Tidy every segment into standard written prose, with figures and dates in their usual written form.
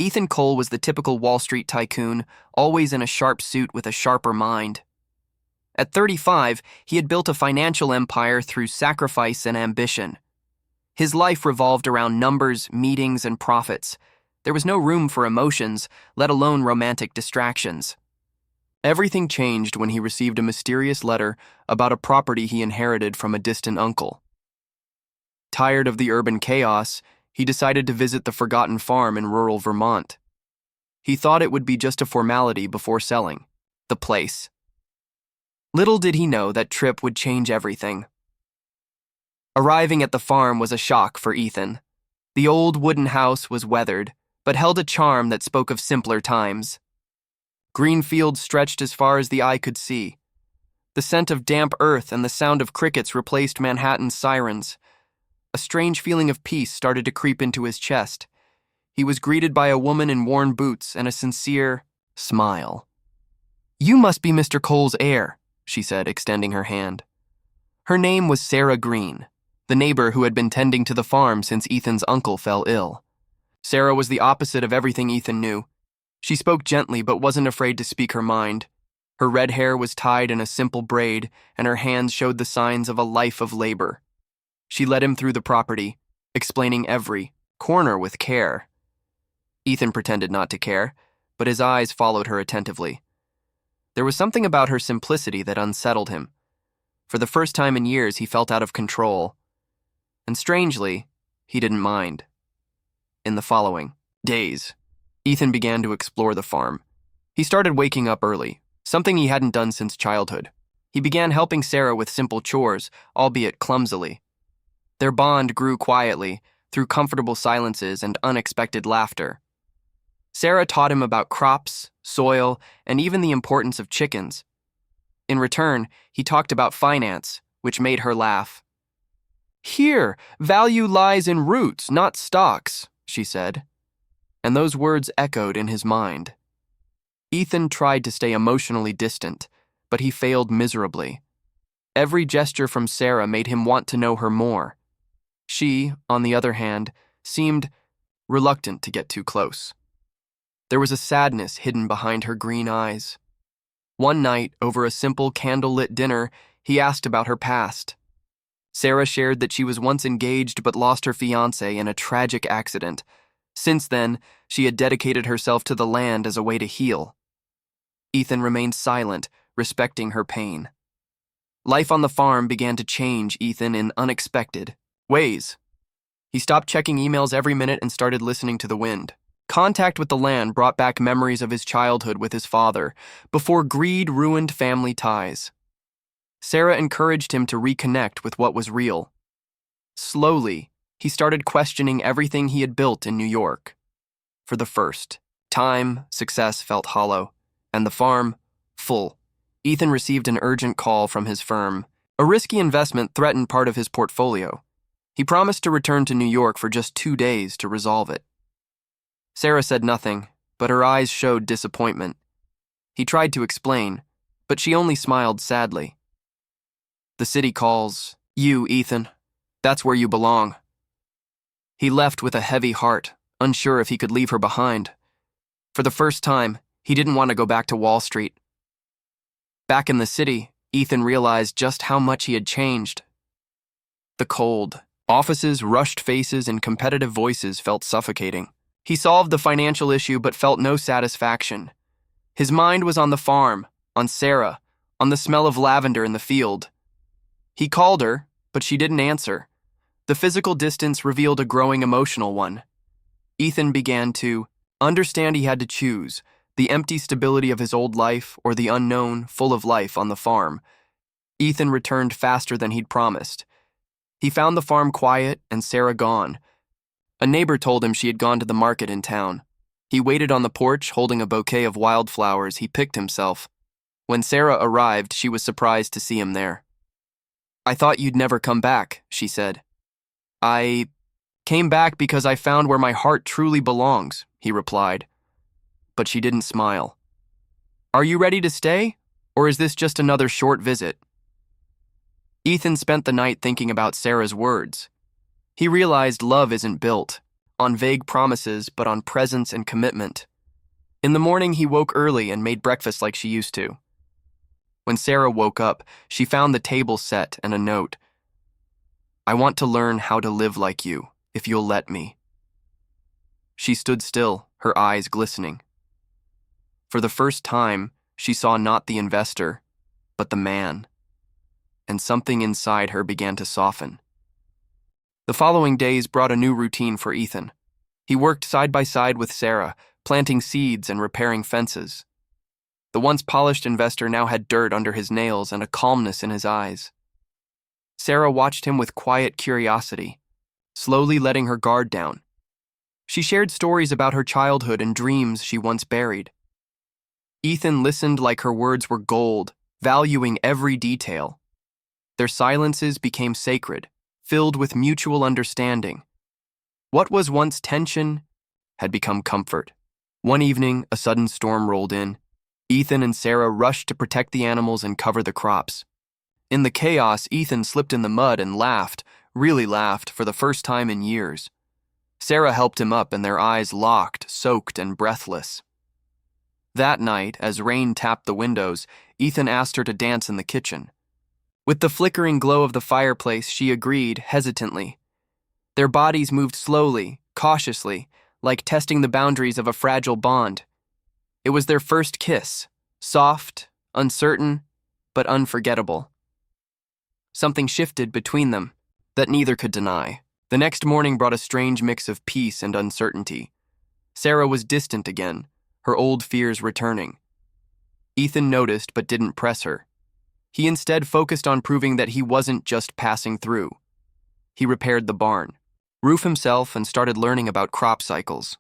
Ethan Cole was the typical Wall Street tycoon, always in a sharp suit with a sharper mind. At 35, he had built a financial empire through sacrifice and ambition. His life revolved around numbers, meetings, and profits. There was no room for emotions, let alone romantic distractions. Everything changed when he received a mysterious letter about a property he inherited from a distant uncle. Tired of the urban chaos, he decided to visit the forgotten farm in rural Vermont. He thought it would be just a formality before selling the place. Little did he know that trip would change everything. Arriving at the farm was a shock for Ethan. The old wooden house was weathered, but held a charm that spoke of simpler times. Green fields stretched as far as the eye could see. The scent of damp earth and the sound of crickets replaced Manhattan's sirens. A strange feeling of peace started to creep into his chest. He was greeted by a woman in worn boots and a sincere smile. "You must be Mr. Cole's heir," she said, extending her hand. Her name was Sarah Green, the neighbor who had been tending to the farm since Ethan's uncle fell ill. Sarah was the opposite of everything Ethan knew. She spoke gently but wasn't afraid to speak her mind. Her red hair was tied in a simple braid, and her hands showed the signs of a life of labor. She led him through the property, explaining every corner with care. Ethan pretended not to care, but his eyes followed her attentively. There was something about her simplicity that unsettled him. For the first time in years, he felt out of control. And strangely, he didn't mind. In the following days, Ethan began to explore the farm. He started waking up early, something he hadn't done since childhood. He began helping Sarah with simple chores, albeit clumsily. Their bond grew quietly, through comfortable silences and unexpected laughter. Sarah taught him about crops, soil, and even the importance of chickens. In return, he talked about finance, which made her laugh. "Here, value lies in roots, not stocks," she said. And those words echoed in his mind. Ethan tried to stay emotionally distant, but he failed miserably. Every gesture from Sarah made him want to know her more. She, on the other hand, seemed reluctant to get too close. There was a sadness hidden behind her green eyes. One night, over a simple candlelit dinner, he asked about her past. Sarah shared that she was once engaged but lost her fiancé in a tragic accident. Since then, she had dedicated herself to the land as a way to heal. Ethan remained silent, respecting her pain. Life on the farm began to change Ethan in unexpected ways. He stopped checking emails every minute and started listening to the wind. Contact with the land brought back memories of his childhood with his father, before greed ruined family ties. Sarah encouraged him to reconnect with what was real. Slowly, he started questioning everything he had built in New York. For the first time, success felt hollow, and the farm, full. Ethan received an urgent call from his firm. A risky investment threatened part of his portfolio. He promised to return to New York for just 2 days to resolve it. Sarah said nothing, but her eyes showed disappointment. He tried to explain, but she only smiled sadly. "The city calls you, Ethan. That's where you belong." He left with a heavy heart, unsure if he could leave her behind. For the first time, he didn't want to go back to Wall Street. Back in the city, Ethan realized just how much he had changed. The cold, offices, rushed faces, and competitive voices felt suffocating. He solved the financial issue but felt no satisfaction. His mind was on the farm, on Sarah, on the smell of lavender in the field. He called her, but she didn't answer. The physical distance revealed a growing emotional one. Ethan began to understand he had to choose the empty stability of his old life or the unknown, full of life on the farm. Ethan returned faster than he'd promised. He found the farm quiet and Sarah gone. A neighbor told him she had gone to the market in town. He waited on the porch, holding a bouquet of wildflowers he picked himself. When Sarah arrived, she was surprised to see him there. "I thought you'd never come back," she said. "I came back because I found where my heart truly belongs," he replied. But she didn't smile. "Are you ready to stay, or is this just another short visit?" Ethan spent the night thinking about Sarah's words. He realized love isn't built on vague promises, but on presence and commitment. In the morning, he woke early and made breakfast like she used to. When Sarah woke up, she found the table set and a note. "I want to learn how to live like you, if you'll let me." She stood still, her eyes glistening. For the first time, she saw not the investor, but the man, and something inside her began to soften. The following days brought a new routine for Ethan. He worked side by side with Sarah, planting seeds and repairing fences. The once polished investor now had dirt under his nails and a calmness in his eyes. Sarah watched him with quiet curiosity, slowly letting her guard down. She shared stories about her childhood and dreams she once buried. Ethan listened like her words were gold, valuing every detail. Their silences became sacred, filled with mutual understanding. What was once tension had become comfort. One evening, a sudden storm rolled in. Ethan and Sarah rushed to protect the animals and cover the crops. In the chaos, Ethan slipped in the mud and laughed, really laughed, for the first time in years. Sarah helped him up, and their eyes locked, soaked and breathless. That night, as rain tapped the windows, Ethan asked her to dance in the kitchen. With the flickering glow of the fireplace, she agreed, hesitantly. Their bodies moved slowly, cautiously, like testing the boundaries of a fragile bond. It was their first kiss, soft, uncertain, but unforgettable. Something shifted between them that neither could deny. The next morning brought a strange mix of peace and uncertainty. Sarah was distant again, her old fears returning. Ethan noticed but didn't press her. He instead focused on proving that he wasn't just passing through. He repaired the barn, roofed himself, and started learning about crop cycles.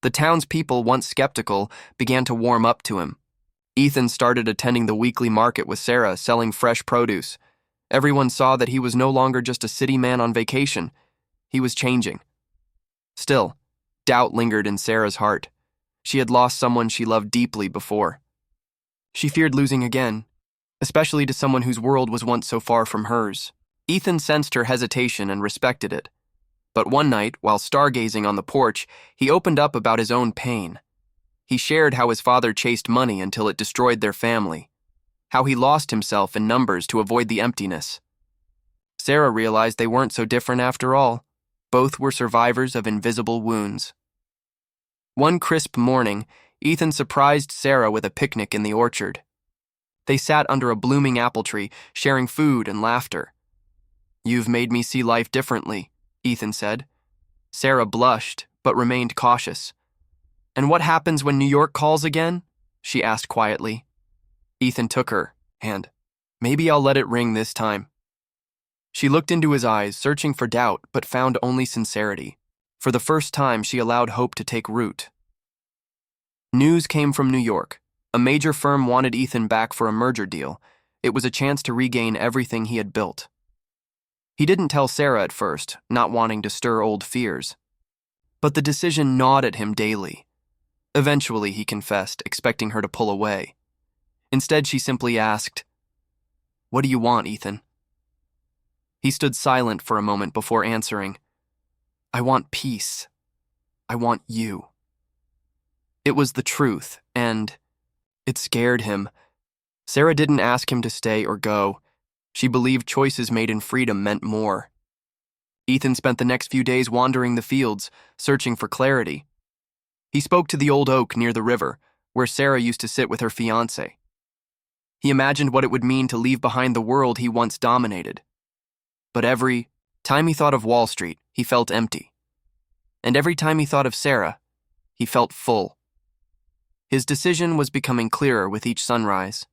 The townspeople, once skeptical, began to warm up to him. Ethan started attending the weekly market with Sarah, selling fresh produce. Everyone saw that he was no longer just a city man on vacation. He was changing. Still, doubt lingered in Sarah's heart. She had lost someone she loved deeply before. She feared losing again, especially to someone whose world was once so far from hers. Ethan sensed her hesitation and respected it. But one night, while stargazing on the porch, he opened up about his own pain. He shared how his father chased money until it destroyed their family, how he lost himself in numbers to avoid the emptiness. Sarah realized they weren't so different after all. Both were survivors of invisible wounds. One crisp morning, Ethan surprised Sarah with a picnic in the orchard. They sat under a blooming apple tree, sharing food and laughter. "You've made me see life differently," Ethan said. Sarah blushed, but remained cautious. "And what happens when New York calls again?" she asked quietly. Ethan took her hand. "Maybe I'll let it ring this time." She looked into his eyes, searching for doubt, but found only sincerity. For the first time, she allowed hope to take root. News came from New York. A major firm wanted Ethan back for a merger deal. It was a chance to regain everything he had built. He didn't tell Sarah at first, not wanting to stir old fears. But the decision gnawed at him daily. Eventually, he confessed, expecting her to pull away. Instead, she simply asked, "What do you want, Ethan?" He stood silent for a moment before answering, "I want peace. I want you." It was the truth, and it scared him. Sarah didn't ask him to stay or go. She believed choices made in freedom meant more. Ethan spent the next few days wandering the fields, searching for clarity. He spoke to the old oak near the river, where Sarah used to sit with her fiancé. He imagined what it would mean to leave behind the world he once dominated. But every time he thought of Wall Street, he felt empty. And every time he thought of Sarah, he felt full. His decision was becoming clearer with each sunrise.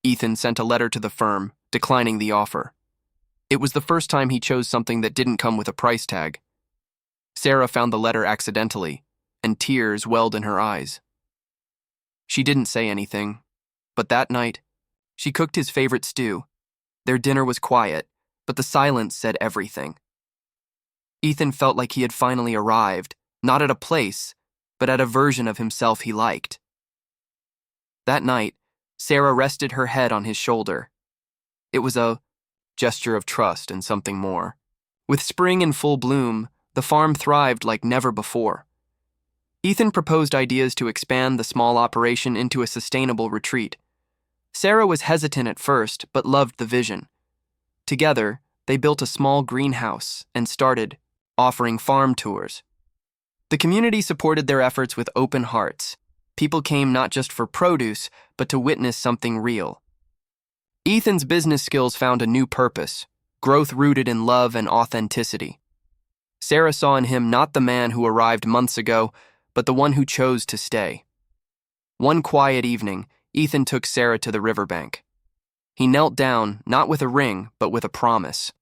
Ethan sent a letter to the firm, declining the offer. It was the first time he chose something that didn't come with a price tag. Sarah found the letter accidentally, and tears welled in her eyes. She didn't say anything, but that night, she cooked his favorite stew. Their dinner was quiet, but the silence said everything. Ethan felt like he had finally arrived, not at a place, but at a version of himself he liked. That night, Sarah rested her head on his shoulder. It was a gesture of trust and something more. With spring in full bloom, The farm thrived like never before. Ethan proposed ideas to expand the small operation into a sustainable retreat. Sarah was hesitant at first, but loved the vision. Together, they built a small greenhouse and started offering farm tours. The community supported their efforts with open hearts. People came not just for produce, but to witness something real. Ethan's business skills found a new purpose, growth rooted in love and authenticity. Sarah saw in him not the man who arrived months ago, but the one who chose to stay. One quiet evening, Ethan took Sarah to the riverbank. He knelt down, not with a ring, but with a promise.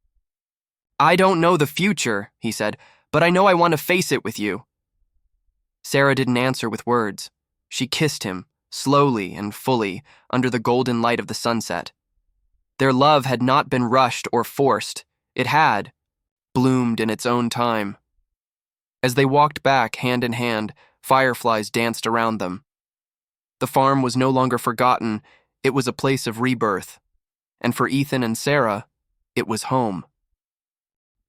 "I don't know the future," he said, "but I know I want to face it with you." Sarah didn't answer with words. She kissed him, slowly and fully, under the golden light of the sunset. Their love had not been rushed or forced. It had bloomed in its own time. As they walked back, hand in hand, fireflies danced around them. The farm was no longer forgotten. It was a place of rebirth. And for Ethan and Sarah, it was home.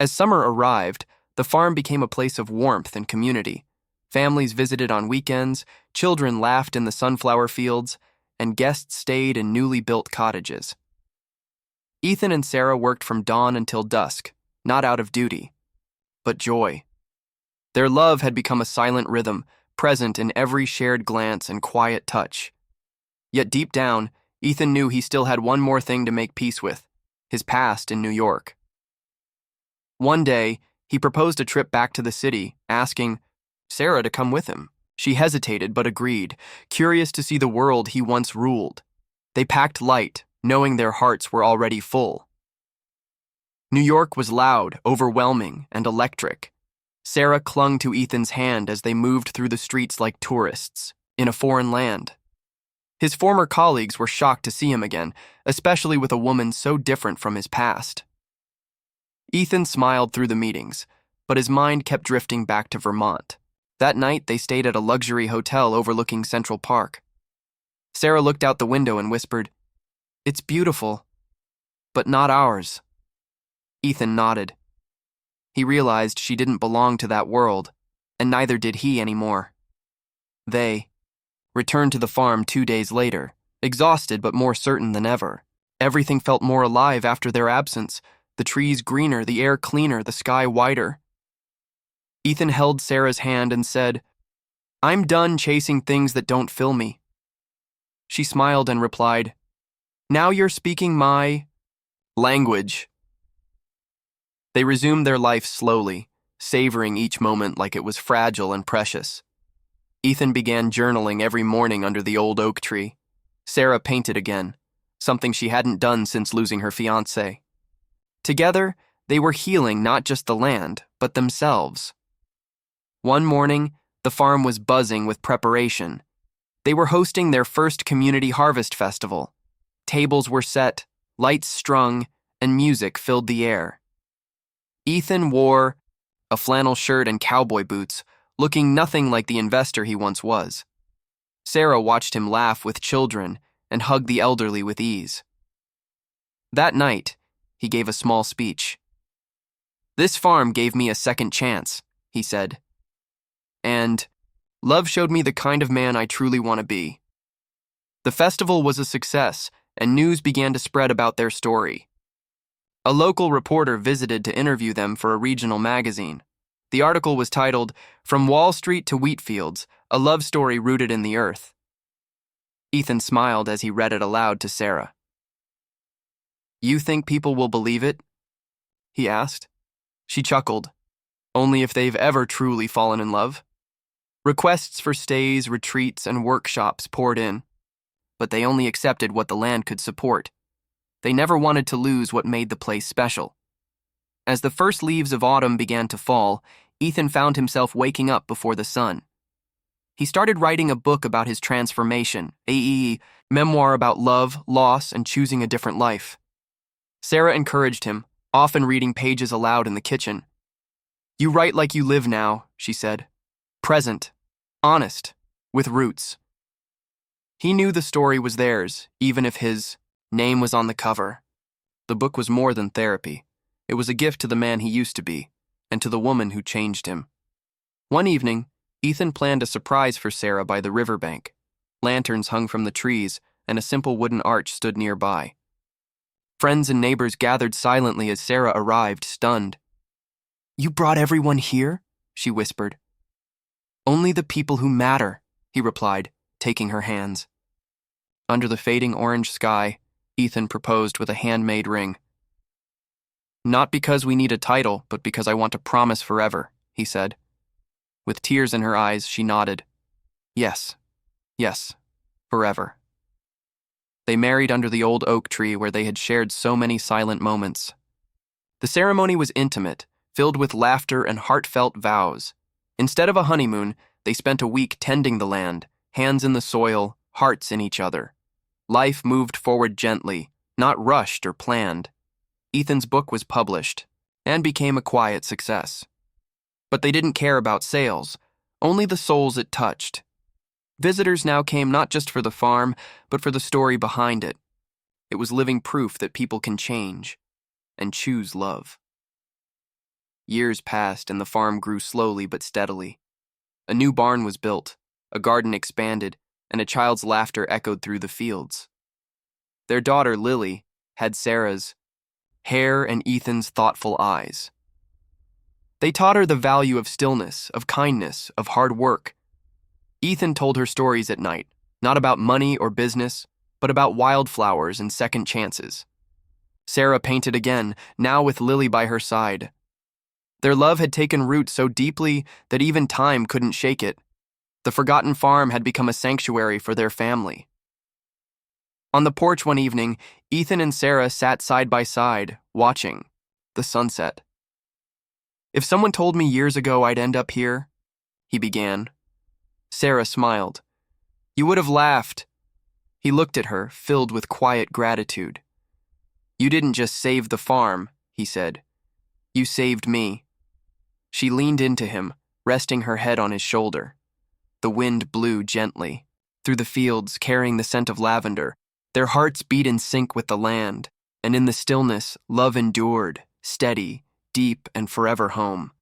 As summer arrived, the farm became a place of warmth and community. Families visited on weekends, children laughed in the sunflower fields, and guests stayed in newly built cottages. Ethan and Sarah worked from dawn until dusk, not out of duty, but joy. Their love had become a silent rhythm, present in every shared glance and quiet touch. Yet deep down, Ethan knew he still had one more thing to make peace with: his past in New York. One day, he proposed a trip back to the city, asking Sarah to come with him. She hesitated but agreed, curious to see the world he once ruled. They packed light, knowing their hearts were already full. New York was loud, overwhelming, and electric. Sarah clung to Ethan's hand as they moved through the streets like tourists, in a foreign land. His former colleagues were shocked to see him again, especially with a woman so different from his past. Ethan smiled through the meetings, but his mind kept drifting back to Vermont. That night, they stayed at a luxury hotel overlooking Central Park. Sarah looked out the window and whispered, "It's beautiful, but not ours." Ethan nodded. He realized she didn't belong to that world, and neither did he anymore. They returned to the farm 2 days later, exhausted but more certain than ever. Everything felt more alive after their absence, the trees greener, the air cleaner, the sky wider. Ethan held Sarah's hand and said, "I'm done chasing things that don't fill me." She smiled and replied, "Now you're speaking my language." They resumed their life slowly, savoring each moment like it was fragile and precious. Ethan began journaling every morning under the old oak tree. Sarah painted again, something she hadn't done since losing her fiancé. Together, they were healing not just the land, but themselves. One morning, the farm was buzzing with preparation. They were hosting their first community harvest festival. Tables were set, lights strung, and music filled the air. Ethan wore a flannel shirt and cowboy boots, looking nothing like the investor he once was. Sarah watched him laugh with children and hug the elderly with ease. That night, he gave a small speech. "This farm gave me a second chance," he said. "And love showed me the kind of man I truly want to be." The festival was a success, and news began to spread about their story. A local reporter visited to interview them for a regional magazine. The article was titled, "From Wall Street to Wheatfields, a love story rooted in the earth." Ethan smiled as he read it aloud to Sarah. "You think people will believe it?" he asked. She chuckled. "Only if they've ever truly fallen in love." Requests for stays, retreats, and workshops poured in, but they only accepted what the land could support. They never wanted to lose what made the place special. As the first leaves of autumn began to fall, Ethan found himself waking up before the sun. He started writing a book about his transformation, a memoir about love, loss, and choosing a different life. Sarah encouraged him, often reading pages aloud in the kitchen. "You write like you live now," she said. "Present, honest, with roots." He knew the story was theirs, even if his name was on the cover. The book was more than therapy. It was a gift to the man he used to be, and to the woman who changed him. One evening, Ethan planned a surprise for Sarah by the riverbank. Lanterns hung from the trees, and a simple wooden arch stood nearby. Friends and neighbors gathered silently as Sarah arrived, stunned. "You brought everyone here?" she whispered. "Only the people who matter," he replied, taking her hands. Under the fading orange sky, Ethan proposed with a handmade ring. "Not because we need a title, but because I want to promise forever," he said. With tears in her eyes, she nodded. Yes, forever. They married under the old oak tree where they had shared so many silent moments. The ceremony was intimate, filled with laughter and heartfelt vows. Instead of a honeymoon, they spent a week tending the land, hands in the soil, hearts in each other. Life moved forward gently, not rushed or planned. Ethan's book was published and became a quiet success. But they didn't care about sales, only the souls it touched. Visitors now came not just for the farm, but for the story behind it. It was living proof that people can change and choose love. Years passed and the farm grew slowly but steadily. A new barn was built, a garden expanded, and a child's laughter echoed through the fields. Their daughter, Lily, had Sarah's hair and Ethan's thoughtful eyes. They taught her the value of stillness, of kindness, of hard work. Ethan told her stories at night, not about money or business, but about wildflowers and second chances. Sarah painted again, now with Lily by her side. Their love had taken root so deeply that even time couldn't shake it. The forgotten farm had become a sanctuary for their family. On the porch one evening, Ethan and Sarah sat side by side, watching the sunset. "If someone told me years ago I'd end up here," he began. Sarah smiled. "You would have laughed." He looked at her, filled with quiet gratitude. "You didn't just save the farm," he said. "You saved me." She leaned into him, resting her head on his shoulder. The wind blew gently through the fields, carrying the scent of lavender. Their hearts beat in sync with the land, and in the stillness, love endured, steady, deep, and forever home.